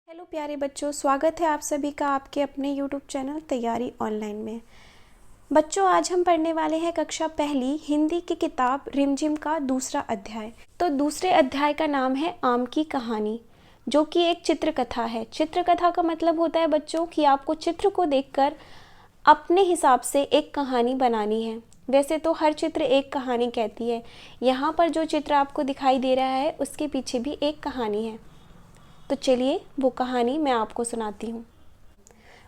Hello प्यारे बच्चों, स्वागत है आप सभी का आपके अपने YouTube चैनल तैयारी ऑनलाइन में। बच्चों, आज हम पढ़ने वाले हैं कक्षा पहली हिंदी की किताब रिमझिम का दूसरा अध्याय। तो दूसरे अध्याय का नाम है आम की कहानी, जो कि एक चित्रकथा है। चित्रकथा का मतलब होता है बच्चों कि आपको चित्र को देखकर अपने हिसाब से एक कहानी बनानी है। वैसे तो हर चित्र एक कहानी कहती है, यहाँ पर जो चित्र आपको दिखाई दे रहा है उसके पीछे भी एक कहानी है। तो चलिए वो कहानी मैं आपको सुनाती हूँ।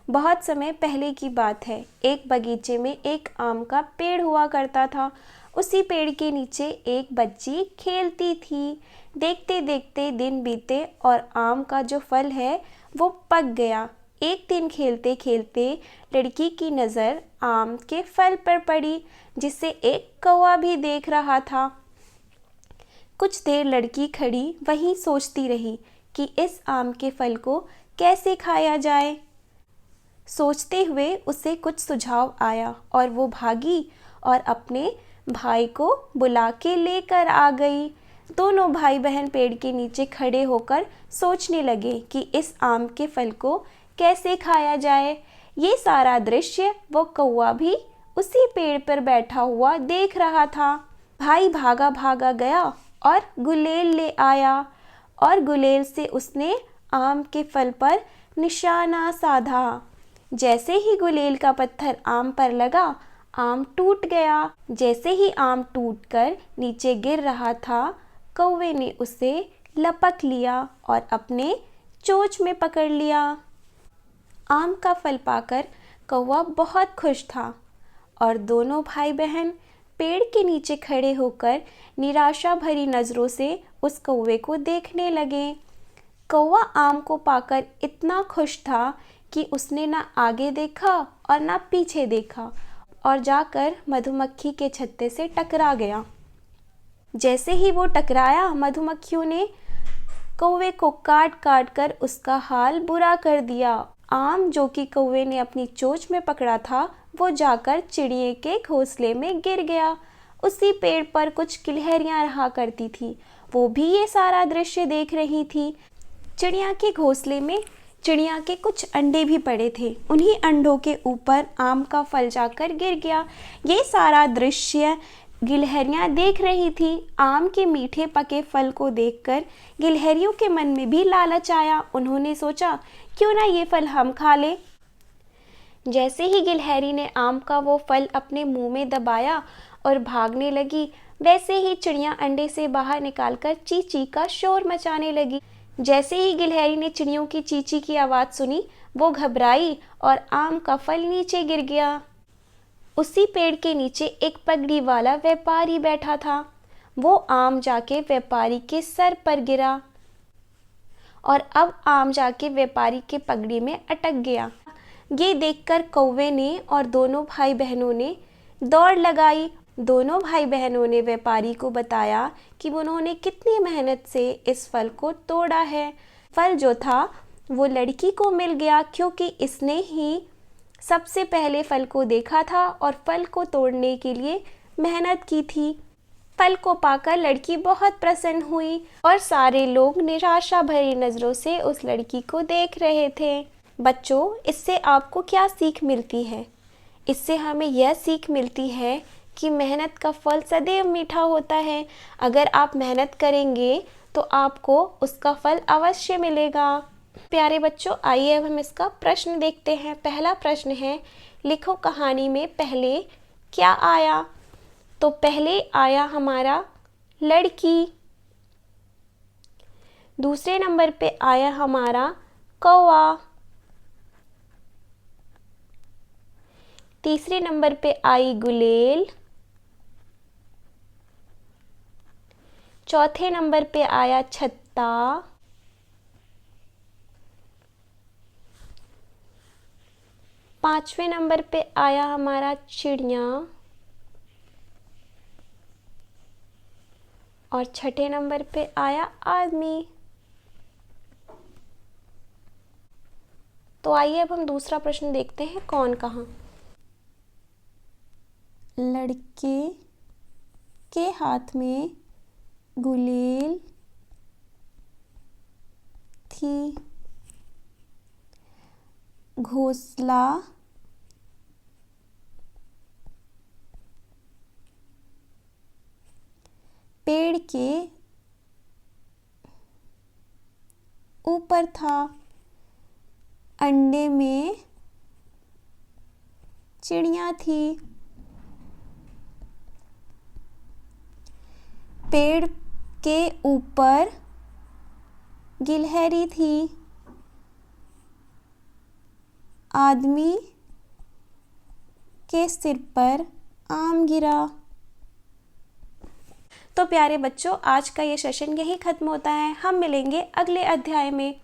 बहुत समय पहले की बात है। एक बगीचे में एक आम का पेड़ हुआ करता था। उसी पेड़ के नीचे एक बच्ची खेलती थी। देखते देखते दिन बीते और आम का जो फल है वो पक गया। एक दिन खेलते खेलते लड़की की नज़र आम के फल पर पड़ी, जिसे एक कौवा भी देख रहा था। कुछ देर लड़की खड़ी वहीं सोचती रही कि इस आम के फल को कैसे खाया जाए। सोचते हुए उसे कुछ सुझाव आया और वो भागी और अपने भाई को बुला के लेकर आ गई। दोनों भाई बहन पेड़ के नीचे खड़े होकर सोचने लगे कि इस आम के फल को कैसे खाया जाए। ये सारा दृश्य वो कौवा भी उसी पेड़ पर बैठा हुआ देख रहा था। भाई भागा भागा गया और गुलेल ले आया और गुलेल से उसने आम के फल पर निशाना साधा। जैसे ही गुलेल का पत्थर आम पर लगा, आम टूट गया। जैसे ही आम टूटकर नीचे गिर रहा था, कौवे ने उसे लपक लिया और अपने चोंच में पकड़ लिया। आम का फल पाकर कौवा बहुत खुश था और दोनों भाई बहन पेड़ के नीचे खड़े होकर निराशा भरी नज़रों से उस कौवे को देखने लगे। कौवा आम को पाकर इतना खुश था कि उसने ना आगे देखा और ना पीछे देखा और जाकर मधुमक्खी के छत्ते से टकरा गया। जैसे ही वो टकराया, मधुमक्खियों ने कौवे को काट काट कर उसका हाल बुरा कर दिया। आम जो कि कौवे ने अपनी चोंच में पकड़ा था, वो जाकर चिड़िए के घोंसले में गिर गया। उसी पेड़ पर कुछ गिलहरियां रहा करती थी। वो भी ये सारा दृश्य देख रही थी। चिड़िया के घोंसले में चिड़िया के कुछ अंडे भी पड़े थे। उन्हीं अंडों के ऊपर आम का फल जाकर गिर गया। ये सारा दृश्य गिलहरियां देख रही थी। आम के मीठे पके फल को देखकर गिलहरियों के मन में भी लालच आया। उन्होंने सोचा, क्यों ना ये फल हम खा लें। जैसे ही गिलहरी ने आम का वो फल अपने मुंह में दबाया और भागने लगी, वैसे ही चिड़िया अंडे से बाहर निकालकर चींची का शोर मचाने लगी। जैसे ही गिलहरी ने चिड़ियों की चींची की आवाज़ सुनी, वो घबराई और आम का फल नीचे गिर गया। उसी पेड़ के नीचे एक पगड़ी वाला व्यापारी बैठा था। वो आम जाके व्यापारी के सर पर गिरा और अब आम जाके व्यापारी के पगड़ी में अटक गया। ये देखकर कौवे ने और दोनों भाई बहनों ने दौड़ लगाई। दोनों भाई बहनों ने व्यापारी को बताया कि उन्होंने कितनी मेहनत से इस फल को तोड़ा है। फल जो था वो लड़की को मिल गया, क्योंकि इसने ही सबसे पहले फल को देखा था और फल को तोड़ने के लिए मेहनत की थी। फल को पाकर लड़की बहुत प्रसन्न हुई और सारे लोग निराशा भरी नज़रों से उस लड़की को देख रहे थे। बच्चों, इससे आपको क्या सीख मिलती है? इससे हमें यह सीख मिलती है कि मेहनत का फल सदैव मीठा होता है। अगर आप मेहनत करेंगे तो आपको उसका फल अवश्य मिलेगा। प्यारे बच्चों, आइए अब हम इसका प्रश्न देखते हैं। पहला प्रश्न है, लिखो कहानी में पहले क्या आया? तो पहले आया हमारा लड़की। दूसरे नंबर पे आया हमारा कौवा। तीसरे नंबर पे आई गुलेल। चौथे नंबर पे आया छत्ता। पांचवें नंबर पे आया हमारा चिड़िया और छठे नंबर पे आया आदमी। तो आइए अब हम दूसरा प्रश्न देखते हैं, कौन कहाँ। लड़के के हाथ में गुलेल थी। घोंसला पेड़ के ऊपर था। अंडे में चिड़िया थी। पेड़ के ऊपर गिलहरी थी। आदमी के सिर पर आम गिरा। तो प्यारे बच्चों, आज का ये सेशन यही खत्म होता है। हम मिलेंगे अगले अध्याय में।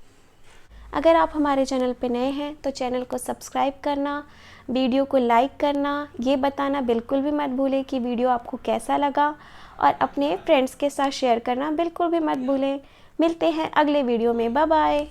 अगर आप हमारे चैनल पे नए हैं तो चैनल को सब्सक्राइब करना, वीडियो को लाइक करना, ये बताना बिल्कुल भी मत भूलें कि वीडियो आपको कैसा लगा, और अपने फ्रेंड्स के साथ शेयर करना बिल्कुल भी मत भूलें। मिलते हैं अगले वीडियो में। Bye bye.